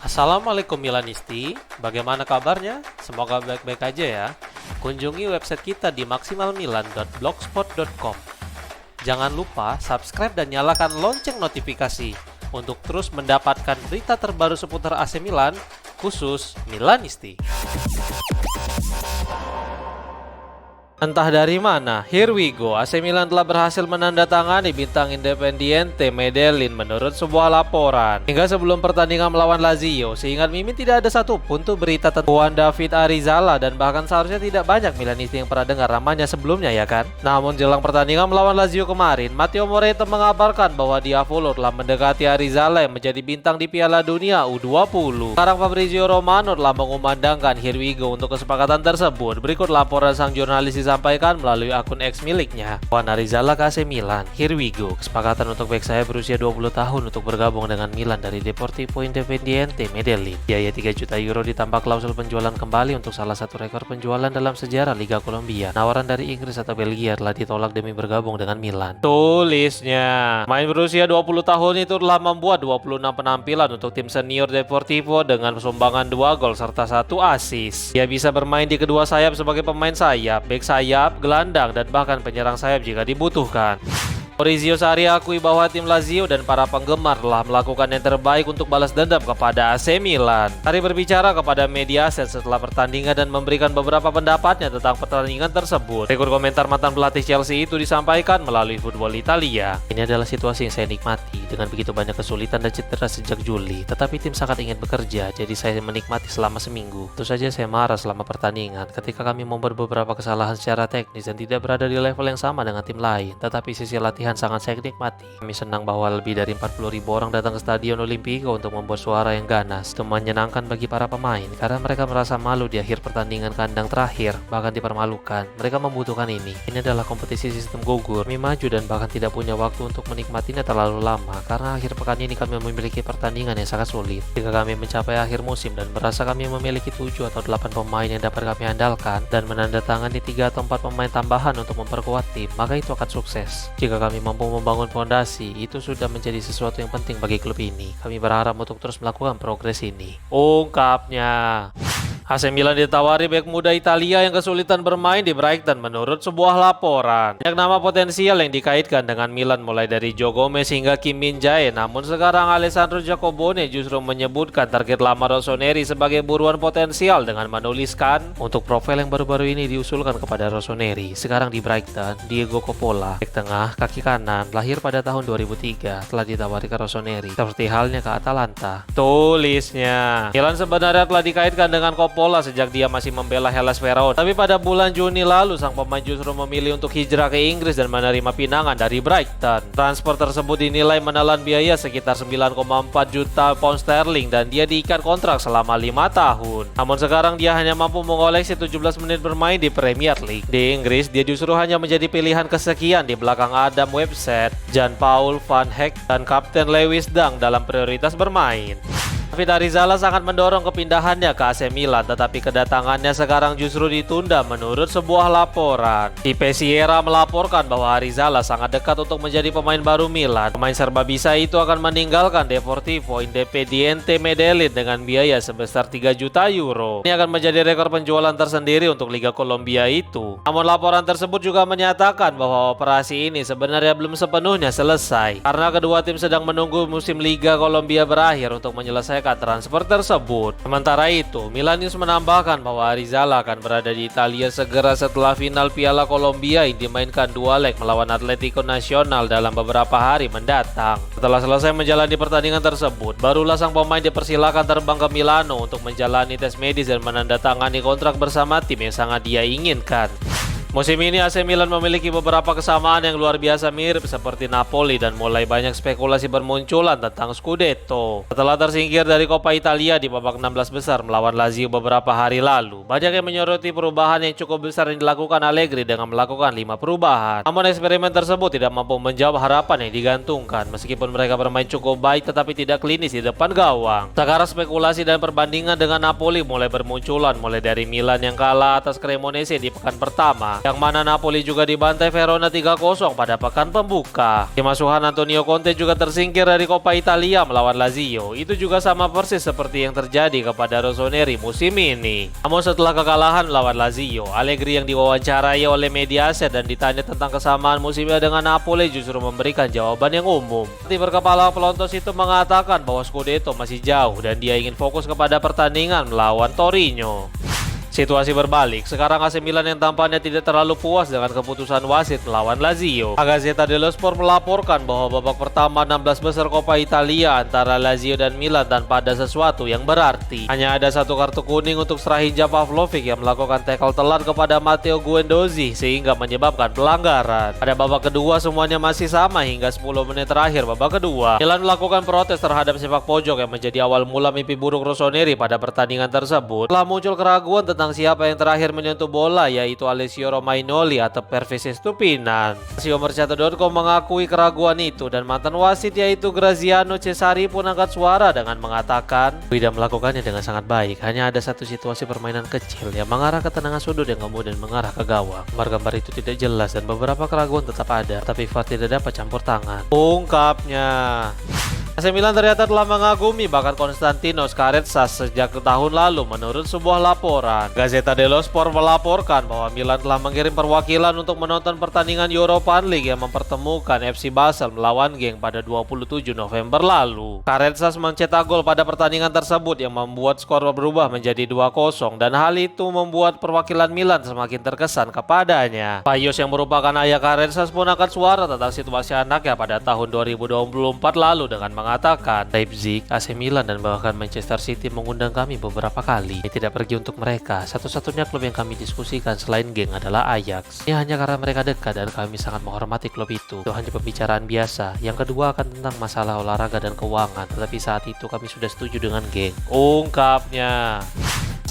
Assalamualaikum Milanisti, bagaimana kabarnya? Semoga baik-baik aja ya. Kunjungi website kita di maksimalmilan.blogspot.com. Jangan lupa subscribe dan nyalakan lonceng notifikasi untuk terus mendapatkan berita terbaru seputar AC Milan, khusus Milanisti. Entah dari mana, here we go. AC Milan telah berhasil menandatangani bintang Independiente Medellin menurut sebuah laporan. Hingga sebelum pertandingan melawan Lazio, seingat Mimin tidak ada satupun tuh berita tentang Juan David Arizala, dan bahkan seharusnya tidak banyak Milanisti yang pernah dengar namanya sebelumnya, ya kan? Namun jelang pertandingan melawan Lazio kemarin, Matteo Moretto mengabarkan bahwa Diavolo telah mendekati Arizala yang menjadi bintang di Piala Dunia U20. Sekarang Fabrizio Romano telah mengumandangkan here we go untuk kesepakatan tersebut. Berikut laporan sang jurnalis disampaikan melalui akun X miliknya. Juan Arizala ke AC Milan, here we go. Kesepakatan untuk bek sayap berusia 20 tahun untuk bergabung dengan Milan dari Deportivo Independiente Medellin. Biaya 3 juta euro ditambah klausul penjualan kembali untuk salah satu rekor penjualan dalam sejarah Liga Kolombia. Nawaran dari Inggris atau Belgia telah ditolak demi bergabung dengan Milan. Tulisnya, main berusia 20 tahun itu telah membuat 26 penampilan untuk tim senior Deportivo dengan sumbangan 2 gol serta 1 assist. Dia bisa bermain di kedua sayap sebagai pemain sayap, bek sayap, gelandang, dan bahkan penyerang sayap jika dibutuhkan. Maurizio Sarri akui bahwa tim Lazio dan para penggemar telah melakukan yang terbaik untuk balas dendam kepada AC Milan. Sarri berbicara kepada Mediaset setelah pertandingan dan memberikan beberapa pendapatnya tentang pertandingan tersebut. Berikut komentar mantan pelatih Chelsea itu disampaikan melalui Football Italia. Ini adalah situasi yang saya nikmati dengan begitu banyak kesulitan dan cedera sejak Juli. Tetapi tim sangat ingin bekerja, jadi saya menikmati selama seminggu. Tentu saja saya marah selama pertandingan ketika kami membuat beberapa kesalahan secara teknis dan tidak berada di level yang sama dengan tim lain. Tetapi sisi latihan sangat saya nikmati. Kami senang bahwa lebih dari 40.000 orang datang ke Stadion Olimpico untuk membuat suara yang ganas. Itu menyenangkan bagi para pemain karena mereka merasa malu di akhir pertandingan kandang terakhir, bahkan dipermalukan. Mereka membutuhkan ini. Ini adalah kompetisi sistem gugur. Kami maju dan bahkan tidak punya waktu untuk menikmatinya terlalu lama karena akhir pekan ini kami memiliki pertandingan yang sangat sulit. Jika kami mencapai akhir musim dan merasa kami memiliki 7 atau 8 pemain yang dapat kami andalkan dan menandatangani 3 atau 4 pemain tambahan untuk memperkuat tim, maka itu akan sukses. Jika kami mampu membangun fondasi, itu sudah menjadi sesuatu yang penting bagi klub ini. Kami berharap untuk terus melakukan progres ini, ungkapnya. AC Milan ditawari bek muda Italia yang kesulitan bermain di Brighton menurut sebuah laporan. Banyak nama potensial yang dikaitkan dengan Milan mulai dari Joe Gomez hingga Kim Min-jae, namun sekarang Alessandro Jacobone justru menyebutkan target lama Rossoneri sebagai buruan potensial dengan menuliskan, untuk profil yang baru-baru ini diusulkan kepada Rossoneri. Sekarang di Brighton, Diego Coppola, bek tengah, kaki kanan, lahir pada tahun 2003, telah ditawari ke Rossoneri, seperti halnya ke Atalanta. Tulisnya, Milan sebenarnya telah dikaitkan dengan Coppola sejak dia masih membela Hellas Verona. Tapi pada bulan Juni lalu, sang pemain justru memilih untuk hijrah ke Inggris dan menerima pinangan dari Brighton. Transfer tersebut dinilai menelan biaya sekitar 9,4 juta pound sterling dan dia diikat kontrak selama 5 tahun. Namun sekarang dia hanya mampu mengoleksi 17 menit bermain di Premier League. Di Inggris, dia justru hanya menjadi pilihan kesekian di belakang Adam Webster, Jan-Paul van Heck, dan Kapten Lewis Dunk dalam prioritas bermain. David Arizala sangat mendorong kepindahannya ke AC Milan, tetapi kedatangannya sekarang justru ditunda menurut sebuah laporan. Tipe Sierra melaporkan bahwa Arizala sangat dekat untuk menjadi pemain baru Milan. Pemain serba bisa itu akan meninggalkan Deportivo Independiente Medellin dengan biaya sebesar 3 juta euro. Ini akan menjadi rekor penjualan tersendiri untuk Liga Kolombia itu. Namun laporan tersebut juga menyatakan bahwa operasi ini sebenarnya belum sepenuhnya selesai karena kedua tim sedang menunggu musim Liga Kolombia berakhir untuk menyelesaikan transfer tersebut. Sementara itu, Milan News menambahkan bahwa Arizala akan berada di Italia segera setelah final Piala Kolombia yang dimainkan 2 leg melawan Atletico Nacional dalam beberapa hari mendatang. Setelah selesai menjalani pertandingan tersebut, barulah sang pemain dipersilakan terbang ke Milano untuk menjalani tes medis dan menandatangani kontrak bersama tim yang sangat dia inginkan. Musim ini AC Milan memiliki beberapa kesamaan yang luar biasa mirip seperti Napoli dan mulai banyak spekulasi bermunculan tentang Scudetto. Setelah tersingkir dari Coppa Italia di babak 16 besar melawan Lazio beberapa hari lalu, banyak yang menyoroti perubahan yang cukup besar yang dilakukan Allegri dengan melakukan 5 perubahan. Namun eksperimen tersebut tidak mampu menjawab harapan yang digantungkan. Meskipun mereka bermain cukup baik tetapi tidak klinis di depan gawang. Sekarang spekulasi dan perbandingan dengan Napoli mulai bermunculan, mulai dari Milan yang kalah atas Cremonese di pekan pertama yang mana Napoli juga dibantai Verona 3-0 pada pekan pembuka. Tim asuhan Antonio Conte juga tersingkir dari Coppa Italia melawan Lazio. Itu juga sama persis seperti yang terjadi kepada Rossoneri musim ini. Namun setelah kekalahan melawan Lazio, Allegri yang diwawancarai oleh Mediaset dan ditanya tentang kesamaan musimnya dengan Napoli justru memberikan jawaban yang umum. Tim berkepala pelontos itu mengatakan bahwa Scudetto masih jauh dan dia ingin fokus kepada pertandingan melawan Torino. Situasi berbalik, sekarang AC Milan yang tampaknya tidak terlalu puas dengan keputusan wasit melawan Lazio. La Gazzetta dello Sport melaporkan bahwa babak pertama 16 besar Coppa Italia antara Lazio dan Milan tanpa ada sesuatu yang berarti. Hanya ada satu kartu kuning untuk Strahinja Pavlovic yang melakukan tackle telat kepada Matteo Guendouzi sehingga menyebabkan pelanggaran. Pada babak kedua semuanya masih sama hingga 10 menit terakhir babak kedua. Milan melakukan protes terhadap sepak pojok yang menjadi awal mula mimpi buruk Rossoneri pada pertandingan tersebut. Setelah muncul keraguan tentang siapa yang terakhir menyentuh bola, yaitu Alessio Romagnoli atau Pervis Estupinan. Mercato.com mengakui keraguan itu dan mantan wasit yaitu Graziano Cesari pun angkat suara dengan mengatakan tidak melakukannya dengan sangat baik. Hanya ada satu situasi permainan kecil yang mengarah ke tendangan sudut yang kemudian mengarah ke gawang. Gambar-gambar itu tidak jelas dan beberapa keraguan tetap ada, tapi VAR tidak dapat campur tangan, ungkapnya. AC Milan ternyata telah mengagumi bahkan Konstantinos Caretsas sejak tahun lalu menurut sebuah laporan. Gazzetta dello Sport melaporkan bahwa Milan telah mengirim perwakilan untuk menonton pertandingan Europa League yang mempertemukan FC Basel melawan Genk pada 27 November lalu. Caretsas mencetak gol pada pertandingan tersebut yang membuat skor berubah menjadi 2-0 dan hal itu membuat perwakilan Milan semakin terkesan kepadanya. Payos yang merupakan ayah Caretsas pun angkat suara tentang situasi anaknya pada tahun 2024 lalu dengan mengatakan Leipzig, AC Milan dan bahkan Manchester City mengundang kami beberapa kali. Ini tidak pergi untuk mereka. Satu-satunya klub yang kami diskusikan selain Genk adalah Ajax. Ini hanya karena mereka dekat dan kami sangat menghormati klub itu. Itu hanya pembicaraan biasa. Yang kedua akan tentang masalah olahraga dan keuangan. Tetapi saat itu kami sudah setuju dengan Genk, ungkapnya.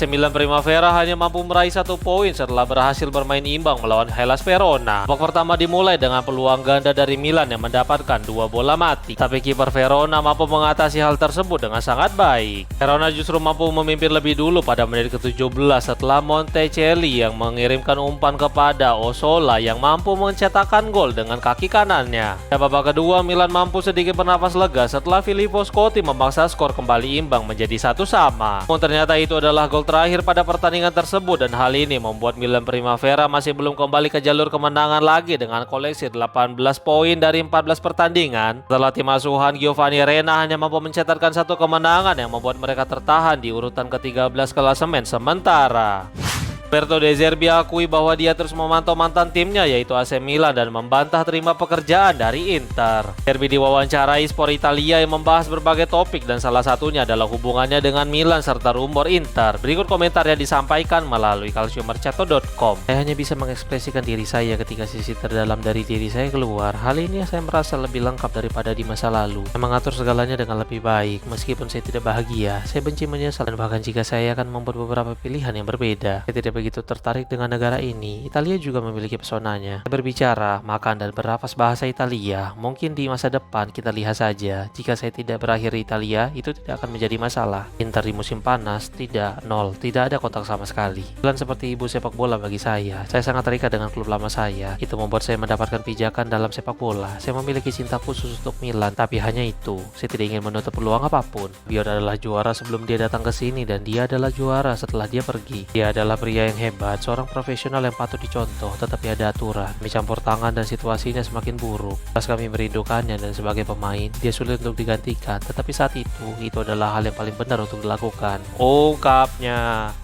AC Milan Primavera hanya mampu meraih 1 poin setelah berhasil bermain imbang melawan Hellas Verona. Babak pertama dimulai dengan peluang ganda dari Milan yang mendapatkan 2 bola mati, tapi kiper Verona mampu mengatasi hal tersebut dengan sangat baik. Verona justru mampu memimpin lebih dulu pada menit ke-17 setelah Monticelli yang mengirimkan umpan kepada Osola yang mampu mencetakkan gol dengan kaki kanannya. Pada babak kedua Milan mampu sedikit bernafas lega setelah Filippo Scotti memaksa skor kembali imbang menjadi 1-1. Namun ternyata itu adalah gol terakhir pada pertandingan tersebut dan hal ini membuat Milan Primavera masih belum kembali ke jalur kemenangan lagi dengan koleksi 18 poin dari 14 pertandingan. Setelah tim asuhan Giovanni Reina hanya mampu mencatatkan 1 kemenangan yang membuat mereka tertahan di urutan ke-13 klasemen sementara. Roberto De Zerbi akui bahwa dia terus memantau mantan timnya yaitu AC Milan dan membantah terima pekerjaan dari Inter. Zerbi diwawancarai Sport Italia yang membahas berbagai topik dan salah satunya adalah hubungannya dengan Milan serta rumor Inter. Berikut komentar yang disampaikan melalui calciomercato.com. Saya hanya bisa mengekspresikan diri saya ketika sisi terdalam dari diri saya keluar. Hal ini saya merasa lebih lengkap daripada di masa lalu. Saya mengatur segalanya dengan lebih baik. Meskipun saya tidak bahagia, saya benci menyesal dan bahkan jika saya akan membuat beberapa pilihan yang berbeda. Saya tidak begitu tertarik dengan negara ini. Italia juga memiliki pesonanya. Berbicara, makan dan bernafas bahasa Italia. Mungkin di masa depan kita lihat saja. Jika saya tidak berakhir di Italia, itu tidak akan menjadi masalah. Inter di musim panas, tidak, nol, tidak ada kontak sama sekali. Milan seperti ibu sepak bola bagi saya. Saya sangat terikat dengan klub lama saya. Itu membuat saya mendapatkan pijakan dalam sepak bola. Saya memiliki cinta khusus untuk Milan, tapi hanya itu. Saya tidak ingin menutup peluang apapun. Biar adalah juara sebelum dia datang ke sini dan dia adalah juara setelah dia pergi. Dia adalah pria yang hebat, seorang profesional yang patut dicontoh, tetapi ada aturan. Mencampur tangan dan situasinya semakin buruk. Pas kami merindukannya dan sebagai pemain, dia sulit untuk digantikan. Tetapi saat itu adalah hal yang paling benar untuk dilakukan, ungkapnya.